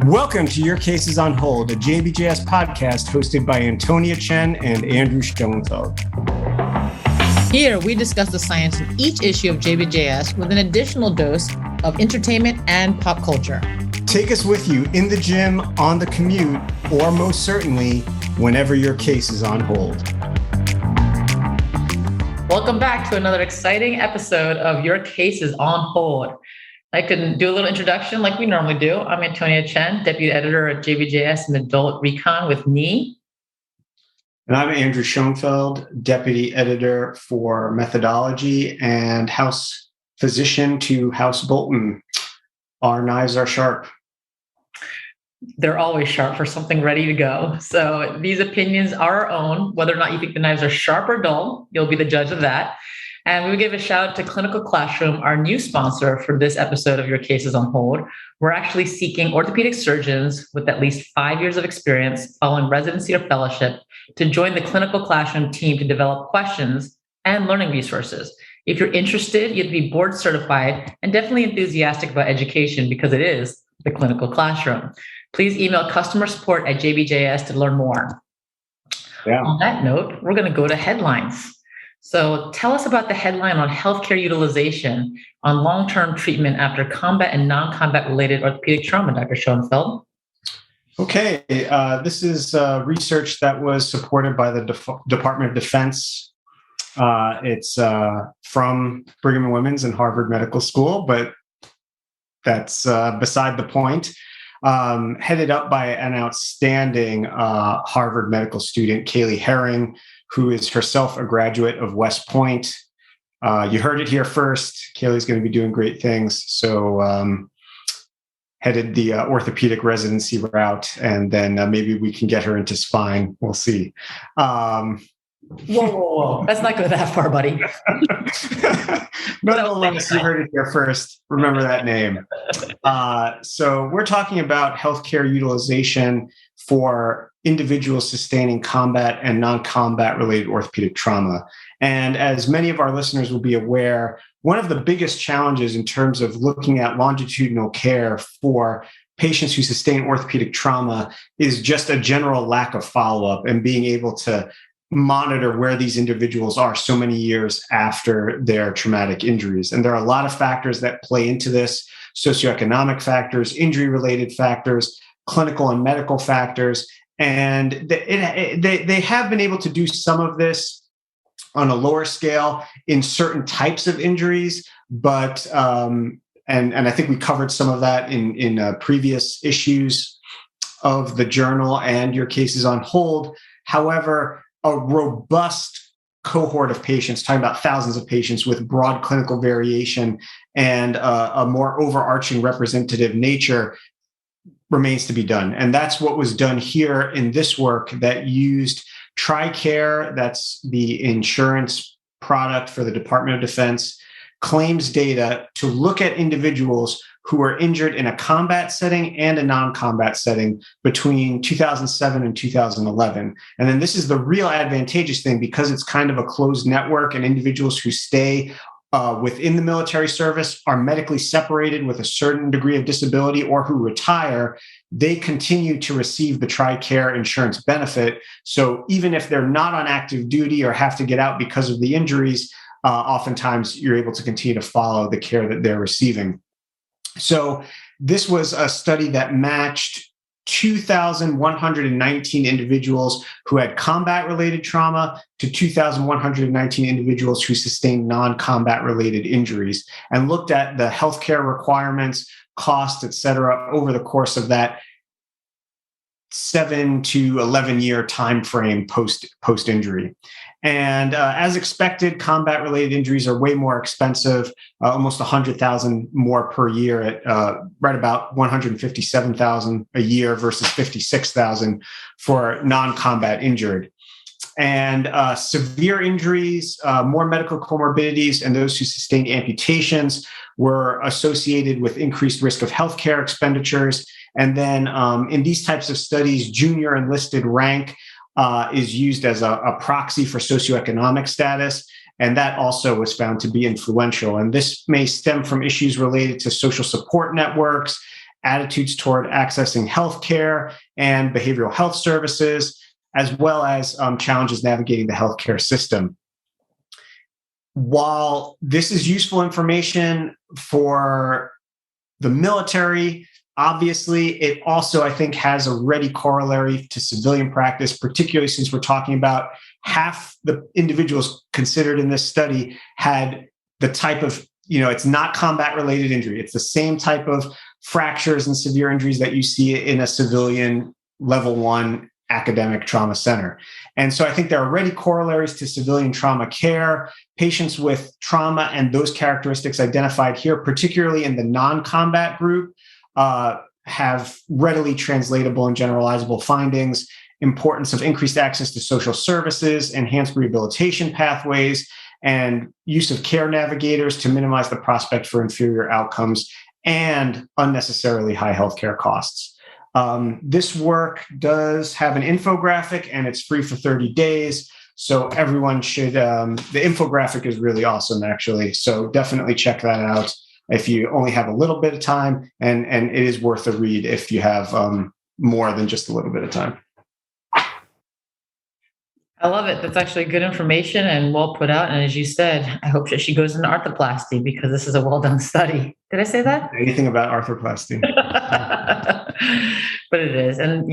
Welcome to Your Case is on Hold, a JBJS podcast hosted by Antonia and Andrew Schoenfeld. Here, we discuss the science in each issue of JBJS with an additional dose of entertainment and pop culture. Take us with you in the gym, on the commute, or most certainly, whenever your case is on hold. Welcome back to another exciting episode of Your Case is on Hold. I can do a little introduction like we normally do. I'm Antonia Chen, Deputy Editor at JBJS and Adult Recon with me. And I'm Andrew Schoenfeld, Deputy Editor for Methodology and House Physician to House Bolton. Our knives are sharp. They're always sharp for something ready to go. So these opinions are our own. Whether or not you think the knives are sharp or dull, you'll be the judge of that. And we would give a shout out to Clinical Classroom, our new sponsor for this episode of Your Cases on Hold. We're actually seeking orthopedic surgeons with at least 5 years of experience following residency or fellowship to join the Clinical Classroom team to develop questions and learning resources. If you're interested, you have to be board certified and definitely enthusiastic about education because it is the Clinical Classroom. Please email customer support at JBJS to learn more. Yeah. On that note, we're going to go to headlines. So tell us about the headline on healthcare utilization on long-term treatment after combat and non-combat related orthopedic trauma, Dr. Schoenfeld. Okay, this is research that was supported by the Department of Defense. It's from Brigham and Women's and Harvard Medical School, but that's beside the point. Headed up by an outstanding Harvard medical student, Kaylee Herring, who is herself a graduate of West Point. You heard it here first. Kaylee's going to be doing great things. So headed the orthopedic residency route, and then maybe we can get her into spine. We'll see. Whoa. That's not going that far, buddy. Nonetheless, you heard it here first. Remember that name. So we're talking about healthcare utilization for individuals sustaining combat and non-combat related orthopedic trauma. And as many of our listeners will be aware, one of the biggest challenges in terms of looking at longitudinal care for patients who sustain orthopedic trauma is just a general lack of follow-up and being able to monitor where these individuals are so many years after their traumatic injuries. And there are a lot of factors that play into this: socioeconomic factors, injury-related factors, clinical and medical factors. And they have been able to do some of this on a lower scale in certain types of injuries, but and I think we covered some of that in previous issues of the journal and Your Cases on Hold. However, a robust cohort of patients, talking about thousands of patients with broad clinical variation and a more overarching representative nature, remains to be done. And that's what was done here in this work that used TRICARE, that's the insurance product for the Department of Defense, claims data to look at individuals who were injured in a combat setting and a non-combat setting between 2007 and 2011. And then this is the real advantageous thing, because it's kind of a closed network, and individuals who stay within the military service are medically separated with a certain degree of disability or who retire, they continue to receive the TRICARE insurance benefit. So even if they're not on active duty or have to get out because of the injuries, oftentimes you're able to continue to follow the care that they're receiving. So this was a study that matched 2,119 individuals who had combat-related trauma to 2,119 individuals who sustained non-combat-related injuries, and looked at the healthcare requirements, cost, et cetera, over the course of that 7 to 11 year time frame post-injury. And as expected, combat-related injuries are way more expensive, almost 100,000 more per year at right about 157,000 a year versus 56,000 for non-combat injured. And severe injuries, more medical comorbidities, and those who sustained amputations were associated with increased risk of healthcare expenditures. And then in these types of studies, junior enlisted rank is used as a proxy for socioeconomic status. And that also was found to be influential. And this may stem from issues related to social support networks attitudes toward accessing healthcare and behavioral health services, as well as challenges navigating the healthcare system. While this is useful information for the military, obviously, it also, I think, has a ready corollary to civilian practice, particularly since we're talking about half the individuals considered in this study had the type of, it's not combat-related injury. It's the same type of fractures and severe injuries that you see in a civilian level 1 academic trauma center. And so I think there are already corollaries to civilian trauma care. Patients with trauma and those characteristics identified here, particularly in the non-combat group, have readily translatable and generalizable findings, importance of increased access to social services, enhanced rehabilitation pathways, and use of care navigators to minimize the prospect for inferior outcomes and unnecessarily high healthcare costs. This work does have an infographic, and it's free for 30 days. So everyone should, the infographic is really awesome, actually. So definitely check that out if you only have a little bit of time, and it is worth a read if you have more than just a little bit of time. I love it. That's actually good information and well put out. And as you said, I hope that she goes into arthroplasty because this is a well done study. Did I say that? Anything about arthroplasty. But it is. And,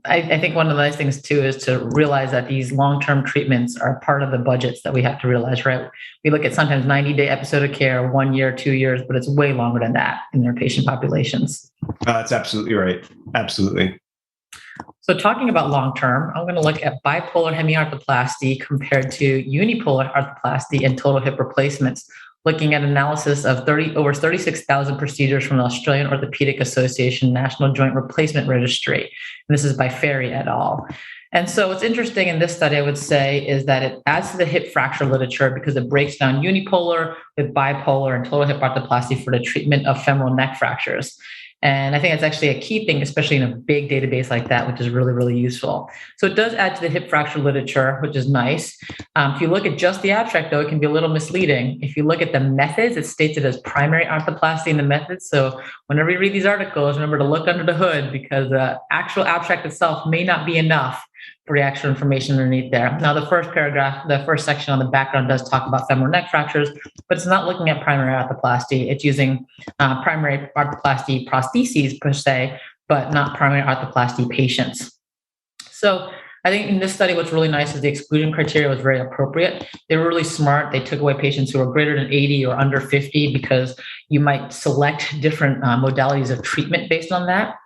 I think one of the nice things too is to realize that these long-term treatments are part of the budgets that we have to realize, right? We look at sometimes 90-day episode of care, 1 year, 2 years, but it's way longer than that in their patient populations. That's absolutely right. Absolutely. So talking about long-term, I'm going to look at bipolar hemiarthoplasty compared to unipolar arthroplasty and total hip replacements, looking at analysis of over 36,000 procedures from the Australian Orthopedic Association National Joint Replacement Registry. And this is by Ferry et al. And so what's interesting in this study, I would say, is that it adds to the hip fracture literature because it breaks down unipolar with bipolar and total hip arthroplasty for the treatment of femoral neck fractures. And I think that's actually a key thing, especially in a big database like that, which is really, really useful. So it does add to the hip fracture literature, which is nice. If you look at just the abstract, though, it can be a little misleading. If you look at the methods, it states it as primary arthroplasty in the methods. So whenever you read these articles, remember to look under the hood because the actual abstract itself may not be enough for the actual information underneath there. Now, the first paragraph, the first section on the background does talk about femoral neck fractures, but it's not looking at primary arthroplasty. It's using primary arthroplasty prostheses per se, but not primary arthroplasty patients. So I think in this study, what's really nice is the exclusion criteria was very appropriate. They were really smart. They took away patients who were greater than 80 or under 50 because you might select different modalities of treatment based on that.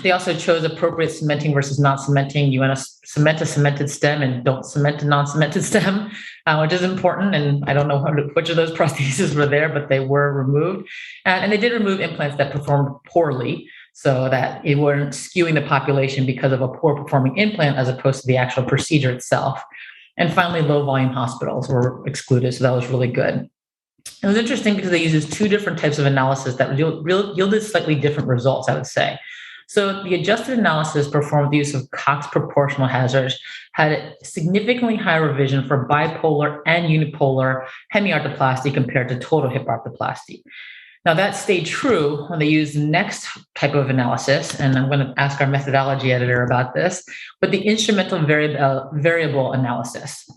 They also chose appropriate cementing versus non-cementing. You want to cement a cemented stem and don't cement a non-cemented stem, which is important. And I don't know which of those prostheses were there, but they were removed. And they did remove implants that performed poorly so that it weren't skewing the population because of a poor performing implant as opposed to the actual procedure itself. And finally, low volume hospitals were excluded. So that was really good. It was interesting because they used two different types of analysis that yielded slightly different results, I would say. So the adjusted analysis performed with the use of Cox proportional hazards had a significantly higher revision for bipolar and unipolar hemiarthroplasty compared to total hip arthroplasty. Now that stayed true when they used the next type of analysis, and I'm going to ask our methodology editor about this, but the instrumental variable analysis.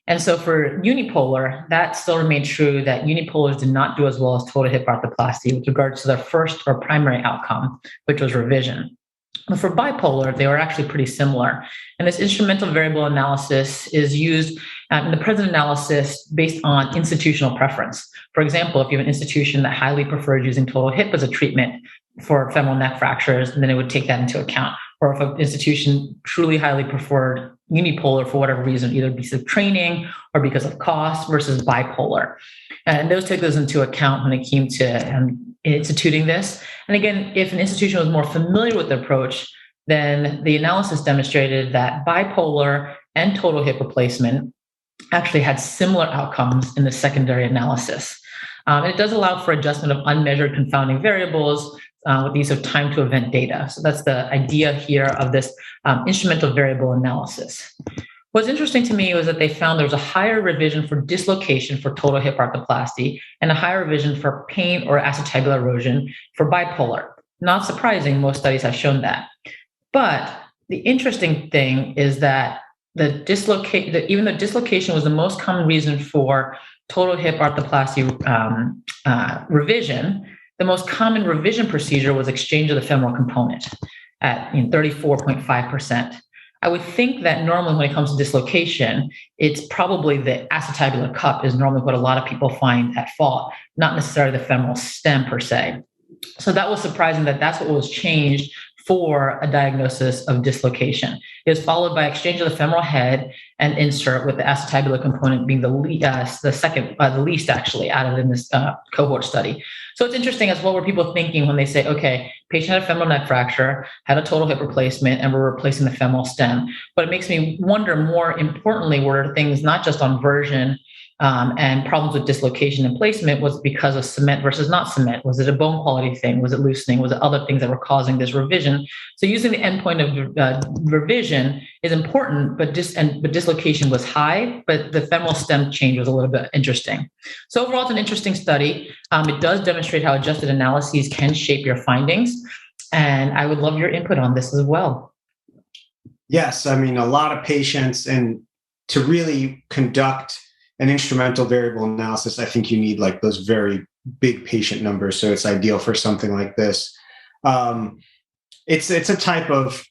And so for unipolar, that still remained true that unipolars did not do as well as total hip arthroplasty with regards to their first or primary outcome, which was revision. But for bipolar, they were actually pretty similar. And this instrumental variable analysis is used in the present analysis based on institutional preference. For example, if you have an institution that highly prefers using total hip as a treatment for femoral neck fractures, then it would take that into account. Or if an institution truly highly preferred unipolar for whatever reason, either because of training or because of cost versus bipolar. And those took those into account when it came to instituting this. And again, if an institution was more familiar with the approach, then the analysis demonstrated that bipolar and total hip replacement actually had similar outcomes in the secondary analysis. And it does allow for adjustment of unmeasured confounding variables with the use of time to event data. So that's the idea here of this instrumental variable analysis. What's interesting to me was that they found there was a higher revision for dislocation for total hip arthroplasty and a higher revision for pain or acetabular erosion for bipolar. Not surprising, most studies have shown that. But the interesting thing is that even though dislocation was the most common reason for total hip arthroplasty revision, the most common revision procedure was exchange of the femoral component at 34.5%. I would think that normally when it comes to dislocation, it's probably the acetabular cup is normally what a lot of people find at fault, not necessarily the femoral stem per se. So that was surprising that that's what was changed for a diagnosis of dislocation. It was followed by exchange of the femoral head and insert, with the acetabular component being the least actually added in this cohort study. So it's interesting as what were people thinking when they say, okay, patient had a femoral neck fracture, had a total hip replacement, and we're replacing the femoral stem. But it makes me wonder, more importantly, were things not just on version and problems with dislocation and placement was because of cement versus not cement. Was it a bone quality thing? Was it loosening? Was it other things that were causing this revision? So using the endpoint of revision is important, but dislocation was high, but the femoral stem change was a little bit interesting. So overall, it's an interesting study. It does demonstrate how adjusted analyses can shape your findings. And I would love your input on this as well. Yes, I mean, a lot of patients, and to really conduct an instrumental variable analysis, I think you need like those very big patient numbers. So it's ideal for something like this. It's a type of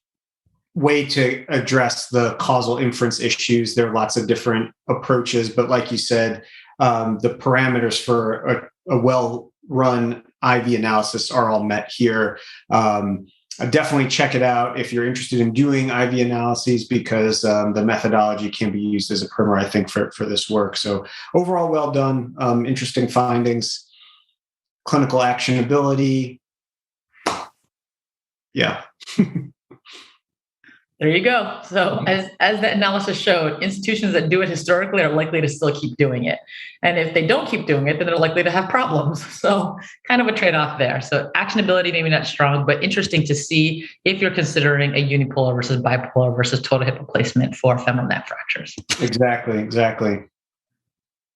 way to address the causal inference issues. There are lots of different approaches, but like you said, the parameters for a well-run IV analysis are all met here. Definitely check it out if you're interested in doing IV analyses, because the methodology can be used as a primer, I think, for this work. So overall, well done. Interesting findings. Clinical actionability. Yeah. There you go. So as the analysis showed, institutions that do it historically are likely to still keep doing it. And if they don't keep doing it, then they're likely to have problems. So kind of a trade-off there. So actionability, maybe not strong, but interesting to see if you're considering a unipolar versus bipolar versus total hip replacement for femoral neck fractures. Exactly.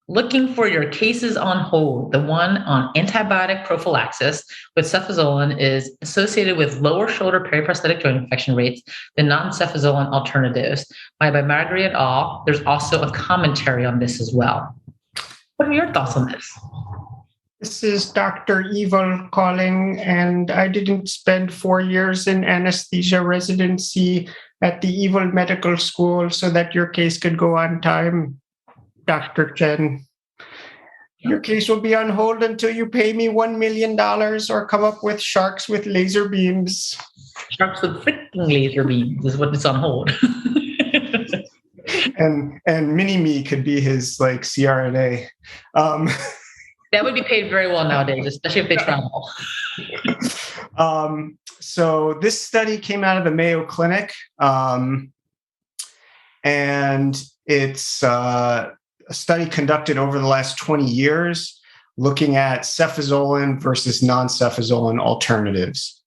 Looking for your cases on hold. The one on antibiotic prophylaxis with cefazolin is associated with lower shoulder periprosthetic joint infection rates than non-cefazolin alternatives by Marguerite et al. There's also a commentary on this as well. What are your thoughts on this? This is Dr. Evil calling, and I didn't spend 4 years in anesthesia residency at the Evil Medical School so that your case could go on time. Dr. Chen, your case will be on hold until you pay me $1 million or come up with sharks with laser beams. Sharks with freaking laser beams is what is on hold. and Mini-Me could be his like CRNA. That would be paid very well nowadays, especially if they travel. So this study came out of the Mayo Clinic, and it's a study conducted over the last 20 years looking at cefazolin versus non-cefazolin alternatives.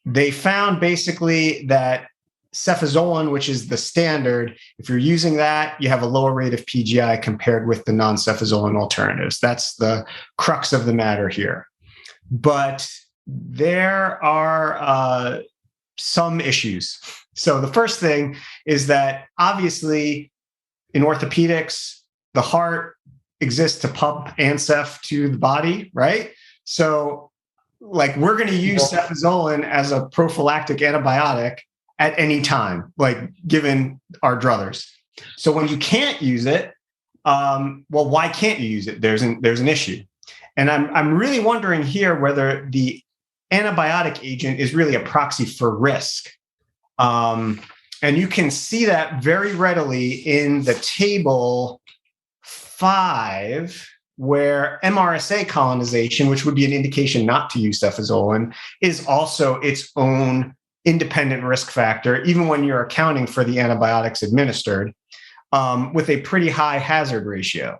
They found basically that cefazolin, which is the standard, if you're using that, you have a lower rate of PGI compared with the non-cefazolin alternatives. That's the crux of the matter here. But there are some issues. So the first thing is that obviously in orthopedics, the heart exists to pump Ancef to the body, right? So like we're going to use cefazolin as a prophylactic antibiotic at any time, like given our druthers. So when you can't use it, well, why can't you use it? There's an issue. And I'm really wondering here whether the antibiotic agent is really a proxy for risk. And you can see that very readily in the table 5, where MRSA colonization, which would be an indication not to use cefazolin, is also its own independent risk factor, even when you're accounting for the antibiotics administered, with a pretty high hazard ratio.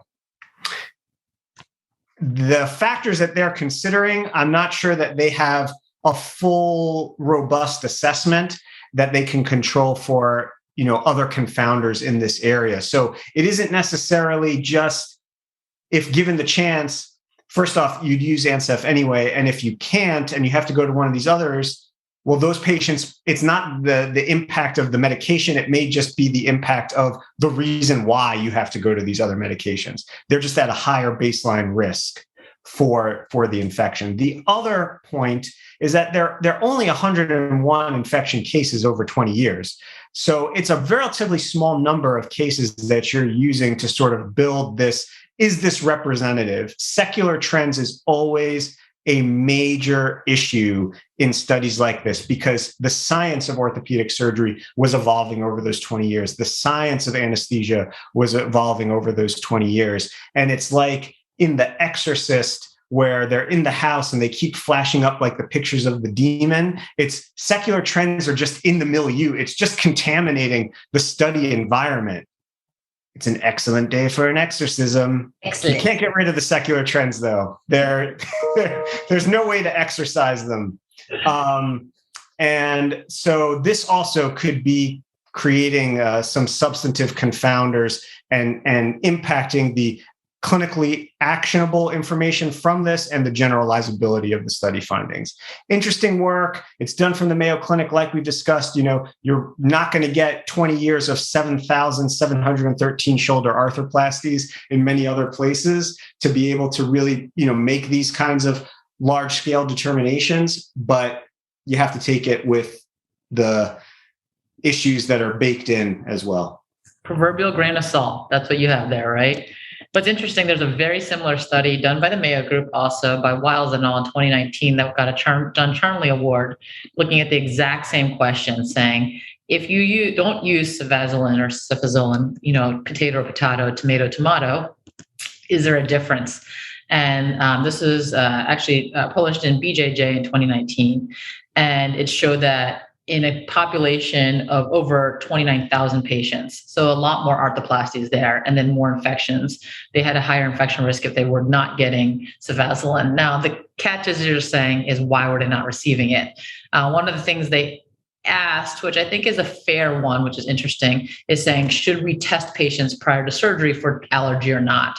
The factors that they're considering, I'm not sure that they have a full, robust assessment that they can control for other confounders in this area. So it isn't necessarily just, if given the chance, first off, you'd use ANSEF anyway. And if you can't, and you have to go to one of these others, well, those patients, it's not the impact of the medication. It may just be the impact of the reason why you have to go to these other medications. They're just at a higher baseline risk for the infection. The other point is that there are only 101 infection cases over 20 years. So it's a relatively small number of cases that you're using to sort of build this. Is this representative? Secular trends is always a major issue in studies like this, because the science of orthopedic surgery was evolving over those 20 years. The science of anesthesia was evolving over those 20 years. And it's like in The Exorcist, where they're in the house and they keep flashing up like the pictures of the demon. It's secular trends are just in the milieu. It's just contaminating the study environment. It's an excellent day for an exorcism. Excellent. You can't get rid of the secular trends, though. There's no way to exorcise them. And so this also could be creating some substantive confounders and impacting the clinically actionable information from this and the generalizability of the study findings. Interesting work. It's done from the Mayo Clinic, like we discussed. You're not going to get 20 years of 7,713 shoulder arthroplasties in many other places to be able to really, make these kinds of large-scale determinations, but you have to take it with the issues that are baked in as well. Proverbial grain of salt. That's what you have there, right? But it's interesting, there's a very similar study done by the Mayo Group, also by Wiles et al. In 2019, that got a John Charnley Award, looking at the exact same question, saying, if you don't use cefazolin or cefazolin, potato or potato, tomato, tomato, is there a difference? And this is actually published in BJJ in 2019. And it showed that in a population of over 29,000 patients, so a lot more arthroplasties there, and then more infections, they had a higher infection risk if they were not getting cefazolin. Now, the catch, as you're saying, is why were they not receiving it? One of the things they asked, which I think is a fair one, which is interesting, is saying, should we test patients prior to surgery for allergy or not?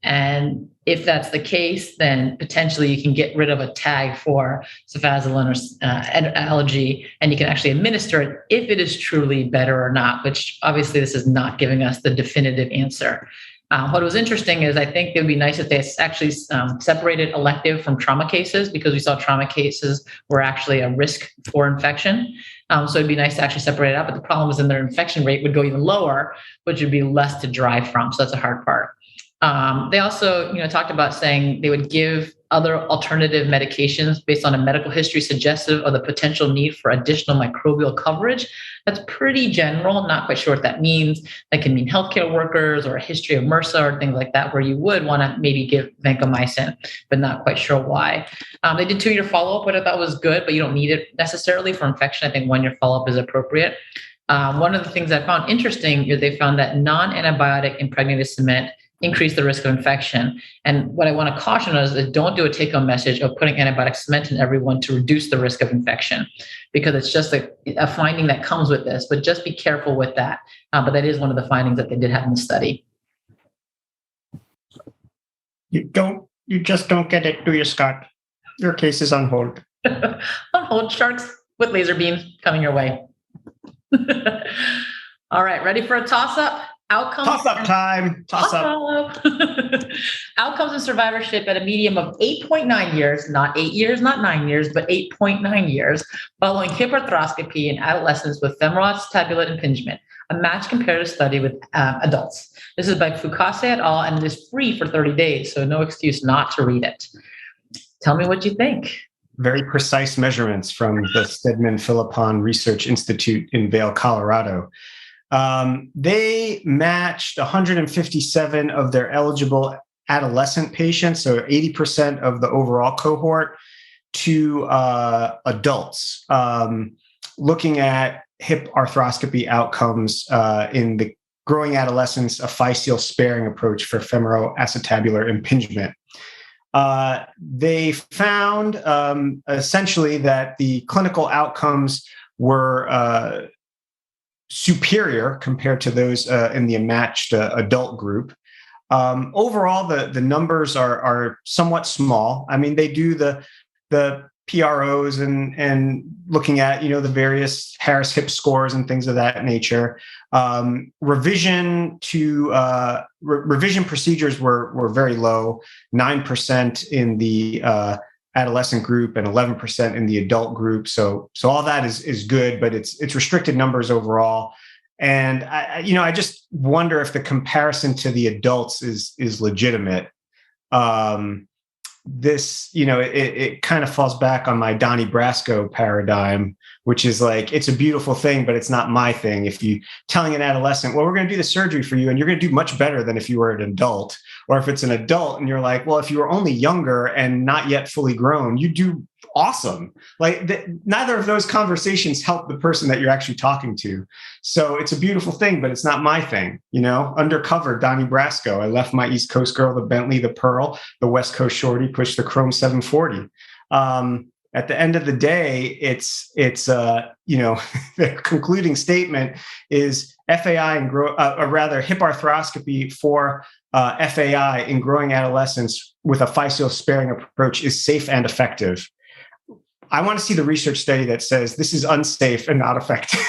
And if that's the case, then potentially you can get rid of a tag for cefazolin or allergy, and you can actually administer it if it is truly better or not, which obviously this is not giving us the definitive answer. What was interesting is I think it would be nice if they actually separated elective from trauma cases, because we saw trauma cases were actually a risk for infection. So it'd be nice to actually separate it out. But the problem is then their infection rate would go even lower, which would be less to drive from. So that's a hard part. They also, talked about saying they would give other alternative medications based on a medical history suggestive of the potential need for additional microbial coverage. That's pretty general. Not quite sure what that means. That can mean healthcare workers or a history of MRSA or things like that, where you would want to maybe give vancomycin, but not quite sure why. They did 2-year follow-up, which I thought was good, but you don't need it necessarily for infection. I think 1-year follow-up is appropriate. One of the things I found interesting is they found that non-antibiotic impregnated cement increase the risk of infection. And what I want to caution us is don't do a take-home message of putting antibiotic cement in everyone to reduce the risk of infection, because it's just a finding that comes with this, but just be careful with that. But that is one of the findings that they did have in the study. You just don't get it, do you, Scott? Your case is on hold. On hold, sharks with laser beams coming your way. All right, ready for a toss-up? Toss-up time. Toss-up. Outcomes and survivorship at a medium of 8.9 years, not 8 years, not 9 years, but 8.9 years, following hip arthroscopy in adolescents with femoral acetabular impingement, a matched comparative study with adults. This is by Fukase et al., and it is free for 30 days, so no excuse not to read it. Tell me what you think. Very precise measurements from the Stedman-Philippon Research Institute in Vail, Colorado. They matched 157 of their eligible adolescent patients, so 80% of the overall cohort, to adults, looking at hip arthroscopy outcomes in the growing adolescents, a physeal sparing approach for femoral acetabular impingement. They found essentially that the clinical outcomes were superior compared to those in the matched adult group. Overall, the numbers are somewhat small. I mean, they do the PROs and looking at, the various Harris Hip scores and things of that nature. Revision procedures were very low, 9% in the adolescent group and 11% in the adult group. So all that is good, but it's restricted numbers overall. And I just wonder if the comparison to the adults is legitimate. This, it kind of falls back on my Donnie Brasco paradigm, which is like, it's a beautiful thing, but it's not my thing. If you telling an adolescent, well, we're going to do the surgery for you and you're going to do much better than if you were an adult, or if it's an adult and you're like, well, if you were only younger and not yet fully grown, you do awesome. Like neither of those conversations help the person that you're actually talking to. So it's a beautiful thing, but it's not my thing. Undercover Donnie Brasco. I left my East Coast girl, the Bentley, the Pearl, the West Coast shorty, pushed the Chrome 740. At the end of the day, it's the concluding statement is FAI and hip arthroscopy for FAI in growing adolescents with a fascial sparing approach is safe and effective. I want to see the research study that says this is unsafe and not effective.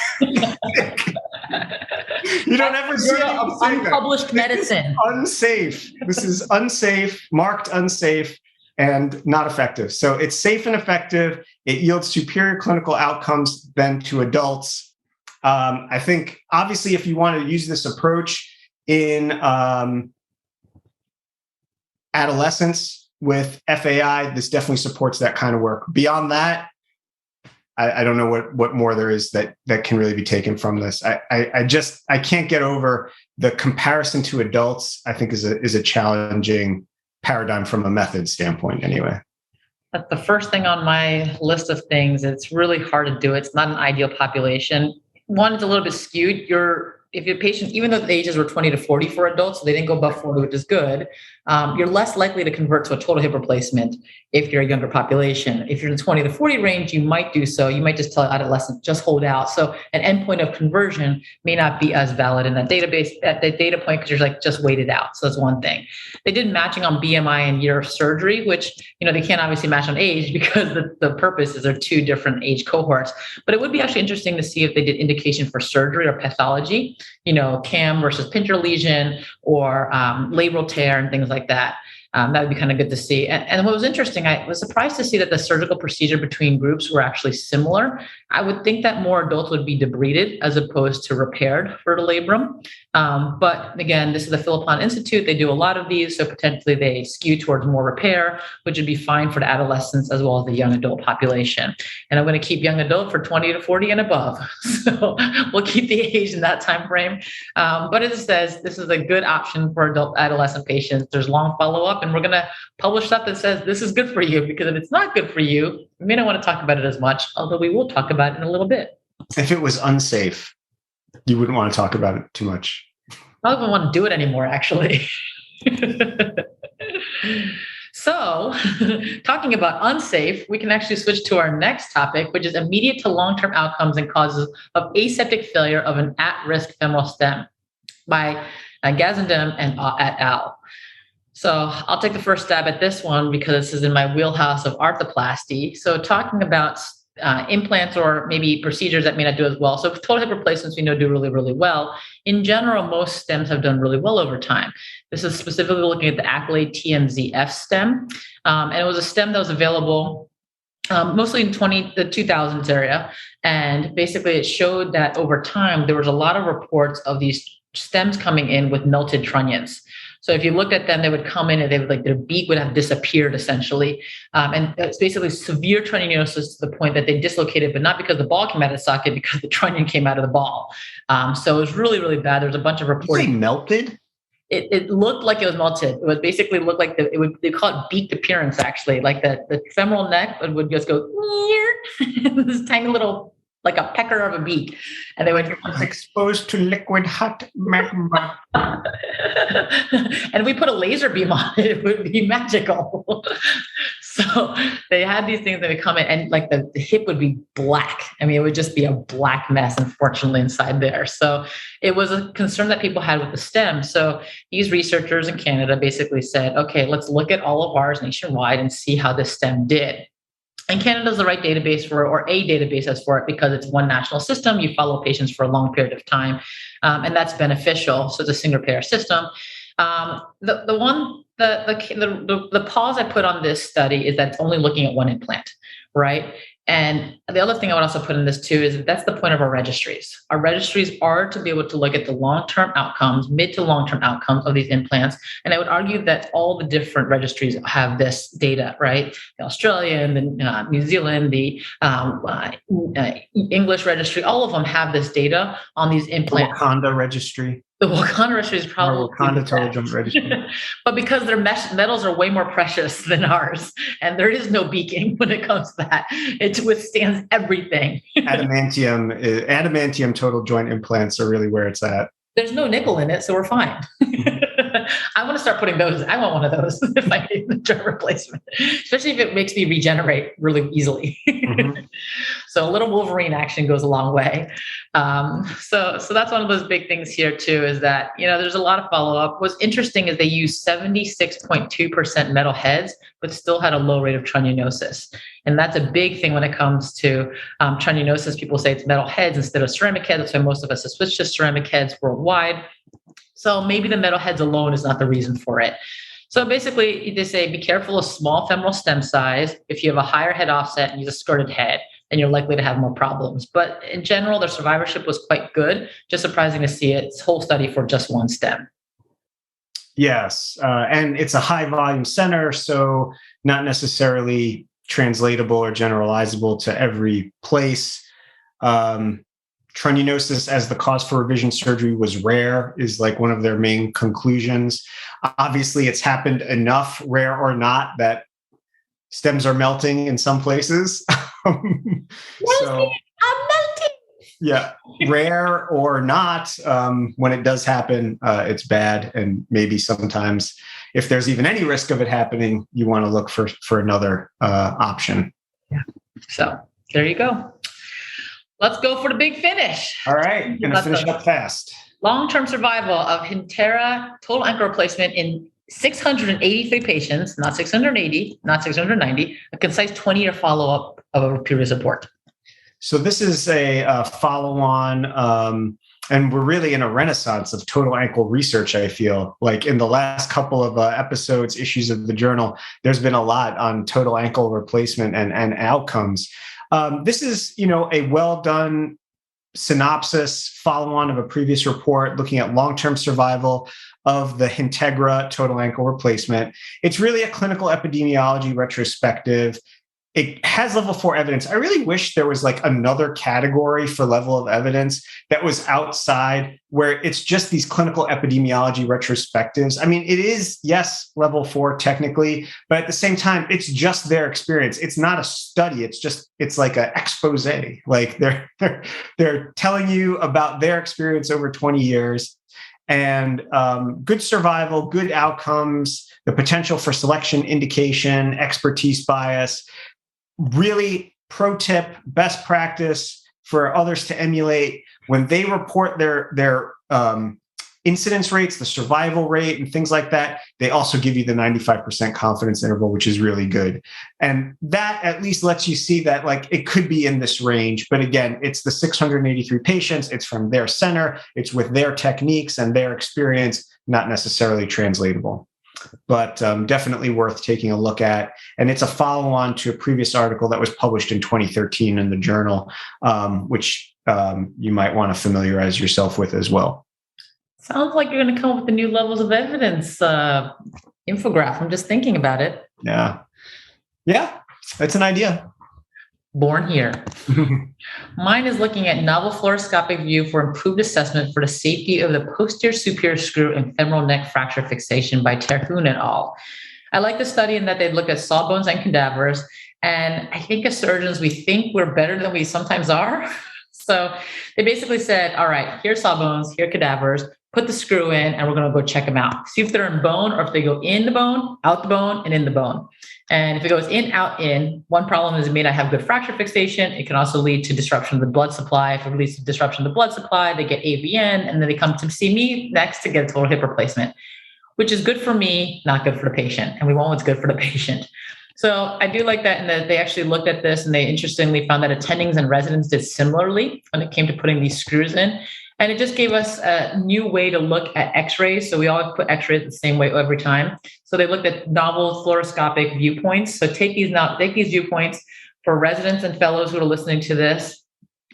You don't ever see unpublished medicine. Unsafe. This is unsafe, marked unsafe, and not effective. So it's safe and effective. It yields superior clinical outcomes than to adults. I think, obviously, if you want to use this approach in adolescents with FAI, this definitely supports that kind of work. Beyond that, I don't know what more there is that can really be taken from this. I can't get over the comparison to adults. I think is a challenging paradigm from a method standpoint anyway. That's the first thing on my list of things. It's really hard to do. It's not an ideal population. One, it's a little bit skewed. If your patient, even though the ages were 20 to 40 for adults, so they didn't go above 40, which is good, you're less likely to convert to a total hip replacement if you're a younger population. If you're in the 20 to 40 range, you might do so. You might just tell adolescents, just hold out. So an endpoint of conversion may not be as valid in that database, at the data point, because you're like, just wait it out. So that's one thing. They did matching on BMI and year of surgery, which, they can't obviously match on age because the purpose is they're two different age cohorts. But it would be actually interesting to see if they did indication for surgery or pathology, CAM versus pincher lesion or labral tear and things like that. That would be kind of good to see. And what was interesting, I was surprised to see that the surgical procedure between groups were actually similar. I would think that more adults would be debrided as opposed to repaired for the labrum. But again, this is the Philippon Institute. They do a lot of these, so potentially they skew towards more repair, which would be fine for the adolescents as well as the young adult population. And I'm going to keep young adult for 20 to 40 and above. So we'll keep the age in that time frame. But as it says, this is a good option for adolescent patients. There's long follow-up, and we're going to publish stuff that says this is good for you, because if it's not good for you, we may not want to talk about it as much, although we will talk about it in a little bit. If it was unsafe, you wouldn't want to talk about it too much. I don't even want to do it anymore, actually. So, talking about unsafe, we can actually switch to our next topic, which is immediate to long-term outcomes and causes of aseptic failure of an at-risk femoral stem by Gazandem and et al. So I'll take the first stab at this one because this is in my wheelhouse of arthroplasty. So talking about implants or maybe procedures that may not do as well. So total hip replacements we know do really, really well. In general, most stems have done really well over time. This is specifically looking at the Accolade TMZF stem. And it was a stem that was available mostly in the 2000s area. And basically it showed that over time, there was a lot of reports of these stems coming in with melted trunnions. So if you looked at them, they would come in and they would their beak would have disappeared essentially. And it's basically severe trunnionitis to the point that they dislocated, but not because the ball came out of the socket, because the trunnion came out of the ball. So it was really, really bad. There was a bunch of reporting. You say melted? It looked like it was melted. It would basically look like they call it beaked appearance actually. Like the femoral neck would just go this tiny little like a pecker of a beak. And they would exposed to liquid hot magma. And we put a laser beam on it, it would be magical. So they had these things that would come in, and like the hip would be black. I mean, it would just be a black mess, unfortunately, inside there. So it was a concern that people had with the stem. So these researchers in Canada basically said, okay, let's look at all of ours nationwide and see how this stem did. And Canada is the right database for it, or a database as for it, because it's one national system. You follow patients for a long period of time, and that's beneficial. So it's a single payer system. The pause I put on this study is that it's only looking at one implant, right? And the other thing I would also put in this too is that's the point of our registries. Our registries are to be able to look at the long-term outcomes, mid to long-term outcomes of these implants. And I would argue that all the different registries have this data, right? The Australian, the New Zealand, the English registry, all of them have this data on these implants. The Wakanda registry. The Wakanda registry is probably Wakanda total joint registry. But because their metals are way more precious than ours, and there is no beaking when it comes to that, it withstands everything. Adamantium total joint implants are really where it's at. There's no nickel in it, so we're fine. I want to start putting those. I want one of those if I need the joint replacement, especially if it makes me regenerate really easily. Mm-hmm. So a little Wolverine action goes a long way. So that's one of those big things here too, is that, there's a lot of follow-up. What's interesting is they used 76.2% metal heads, but still had a low rate of trunniinosis. And that's a big thing when it comes to trunniinosis. People say it's metal heads instead of ceramic heads. That's why most of us have switched to ceramic heads worldwide. So maybe the metal heads alone is not the reason for it. So basically, they say be careful of small femoral stem size. If you have a higher head offset and use a skirted head, then you're likely to have more problems. But in general, their survivorship was quite good. Just surprising to see its whole study for just one stem. Yes, and it's a high volume center, so not necessarily translatable or generalizable to every place. Trunniinosis as the cause for revision surgery was rare is like one of their main conclusions. Obviously, it's happened enough, rare or not, that stems are melting in some places. I'm melting. Yeah, rare or not, when it does happen, it's bad. And maybe sometimes if there's even any risk of it happening, you want to look for another option. Yeah. So there you go. Let's go for the big finish. All right. Going to finish up fast. Long-term survival of Hintera total ankle replacement in 683 patients, not 680, not 690, a concise 20-year follow-up of a previous report. So this is a follow-on, and we're really in a renaissance of total ankle research, I feel. Like in the last couple of episodes, issues of the journal, there's been a lot on total ankle replacement and outcomes. This is, a well-done synopsis, follow-on of a previous report looking at long-term survival of the Hintegra total ankle replacement. It's really a clinical epidemiology retrospective. It has level 4 evidence. I really wish there was like another category for level of evidence that was outside where it's just these clinical epidemiology retrospectives. I mean, it is, yes, level 4 technically, but at the same time, it's just their experience. It's not a study. It's like an expose. Like they're telling you about their experience over 20 years. And good survival, good outcomes, the potential for selection, indication, expertise bias. Really, pro tip, best practice for others to emulate when they report their incidence rates, the survival rate, and things like that. They also give you the 95% confidence interval, which is really good. And that at least lets you see that like it could be in this range. But again, it's the 683 patients. It's from their center. It's with their techniques and their experience, not necessarily translatable. But definitely worth taking a look at. And it's a follow-on to a previous article that was published in 2013 in the journal, which you might want to familiarize yourself with as well. Sounds like you're going to come up with the new levels of evidence infograph. I'm just thinking about it. Yeah, that's an idea. Born here. Mine is looking at novel fluoroscopic view for improved assessment for the safety of the posterior superior screw and femoral neck fracture fixation by Terhune et al. I like the study in that they look at sawbones and cadavers. And I think as surgeons, we think we're better than we sometimes are. So they basically said, all right, here's sawbones, here are cadavers, put the screw in, and we're going to go check them out. See if they're in bone or if they go in the bone, out the bone, and in the bone. And if it goes in, out, in, one problem is it may not have good fracture fixation. It can also lead to disruption of the blood supply. If it leads to disruption of the blood supply, they get AVN, and then they come to see me next to get a total hip replacement, which is good for me, not good for the patient. And we want what's good for the patient. So I do like that, and that they actually looked at this, and they interestingly found that attendings and residents did similarly when it came to putting these screws in. And it just gave us a new way to look at x-rays. So we always put x-rays the same way every time. So they looked at novel fluoroscopic viewpoints. So take these viewpoints for residents and fellows who are listening to this,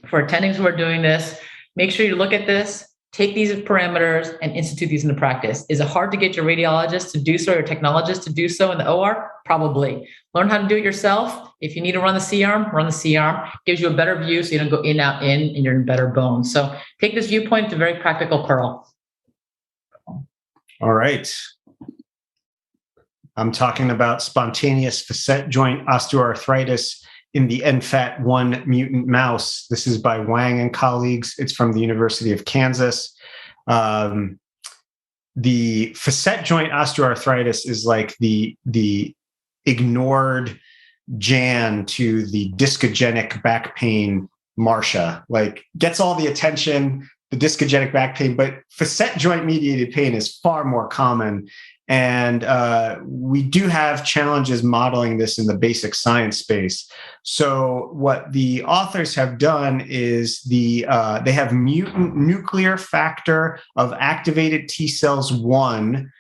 for attendings who are doing this. Make sure you look at this, take these parameters, and institute these into practice. Is it hard to get your radiologist to do so, or your technologist to do so in the OR? Probably. Learn how to do it yourself. If you need to run the C-arm, run the C-arm. Gives you a better view so you don't go in, out, in, and you're in better bone. So take this viewpoint. It's a very practical pearl. All right. I'm talking about spontaneous facet joint osteoarthritis in the NFAT1 mutant mouse. This is by Wang and colleagues. It's from the University of Kansas. The facet joint osteoarthritis is like the ignored Jan to the discogenic back pain Marcia. Like, gets all the attention, the discogenic back pain, but facet joint mediated pain is far more common. And we do have challenges modeling this in the basic science space. So what the authors have done is they have mutant nuclear factor of activated T cells 1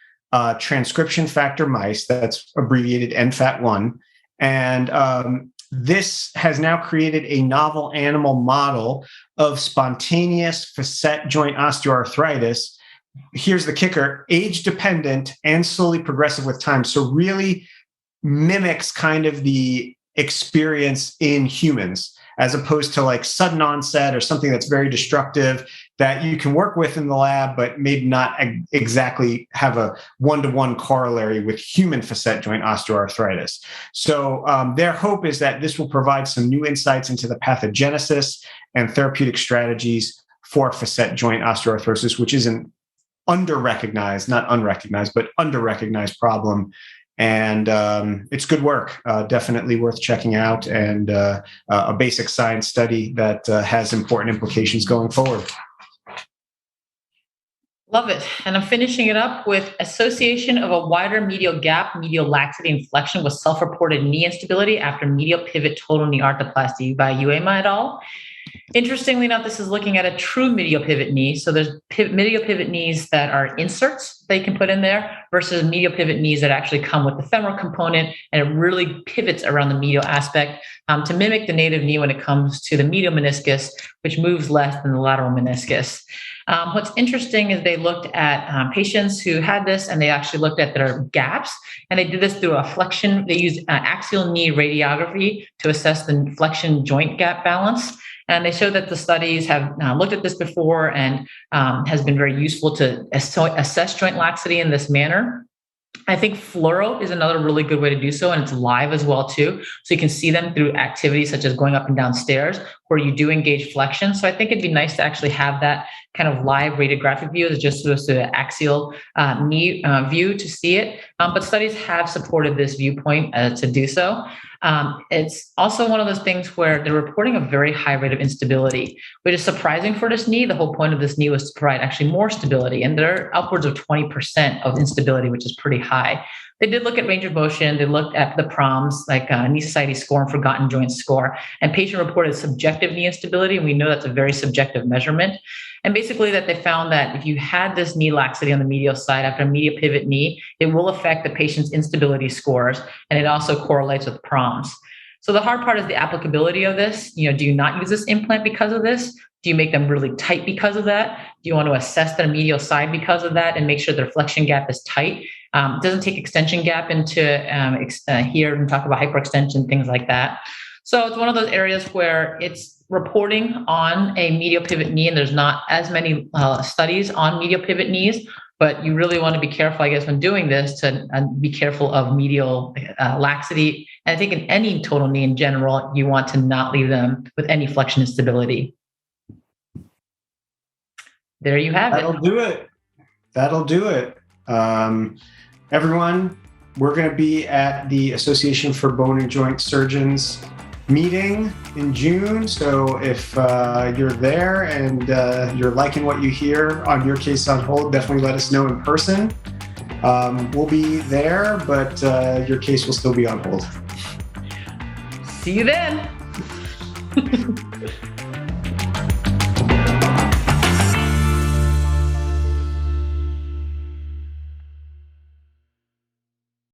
transcription factor mice, that's abbreviated NFAT1. And this has now created a novel animal model of spontaneous facet joint osteoarthritis. Here's the kicker: age dependent and slowly progressive with time. So really mimics kind of the experience in humans, as opposed to like sudden onset or something that's very destructive that you can work with in the lab, but maybe not exactly have a one-to-one corollary with human facet joint osteoarthritis. So their hope is that this will provide some new insights into the pathogenesis and therapeutic strategies for facet joint osteoarthritis, which is an under-recognized, not unrecognized, but under-recognized problem. And it's good work, definitely worth checking out, and a basic science study that has important implications going forward. Love it. And I'm finishing it up with association of a wider medial gap, medial laxity and flexion with self-reported knee instability after medial pivot total knee arthroplasty by Uema et al. Interestingly enough, this is looking at a true medial pivot knee. So there's medial pivot knees that are inserts they can put in there versus medial pivot knees that actually come with the femoral component, and it really pivots around the medial aspect to mimic the native knee when it comes to the medial meniscus, which moves less than the lateral meniscus. What's interesting is they looked at patients who had this, and they actually looked at their gaps, and they did this through a flexion. They used axial knee radiography to assess the flexion joint gap balance. And they showed that the studies have looked at this before and has been very useful to assess joint laxity in this manner. I think fluoro is another really good way to do so, and it's live as well too. So you can see them through activities such as going up and down stairs where you do engage flexion. So I think it'd be nice to actually have that kind of live radiographic view as just supposed to an axial knee view to see it. But studies have supported this viewpoint to do so. It's also one of those things where they're reporting a very high rate of instability, which is surprising for this knee. The whole point of this knee was to provide actually more stability, and they're upwards of 20% of instability, which is pretty high. They did look at range of motion. They looked at the PROMs, like Knee Society score and forgotten joints score, and patient reported subjective knee instability. And we know that's a very subjective measurement. And basically that they found that if you had this knee laxity on the medial side after a medial pivot knee, it will affect the patient's instability scores. And it also correlates with PROMs. So the hard part is the applicability of this. Do you not use this implant because of this? Do you make them really tight because of that? Do you want to assess their medial side because of that and make sure their flexion gap is tight? It doesn't take extension gap into here and talk about hyperextension, things like that. So it's one of those areas where it's reporting on a medial pivot knee, and there's not as many studies on medial pivot knees, but you really want to be careful, I guess, when doing this to be careful of medial laxity. And I think in any total knee in general, you want to not leave them with any flexion instability. there you have That'll it. do it. That'll do it. Everyone, we're going to be at the Association for Bone and Joint Surgeons meeting in June. So if you're there and you're liking what you hear on Your Case on Hold, definitely let us know in person. We'll be there, but your case will still be on hold. See you then.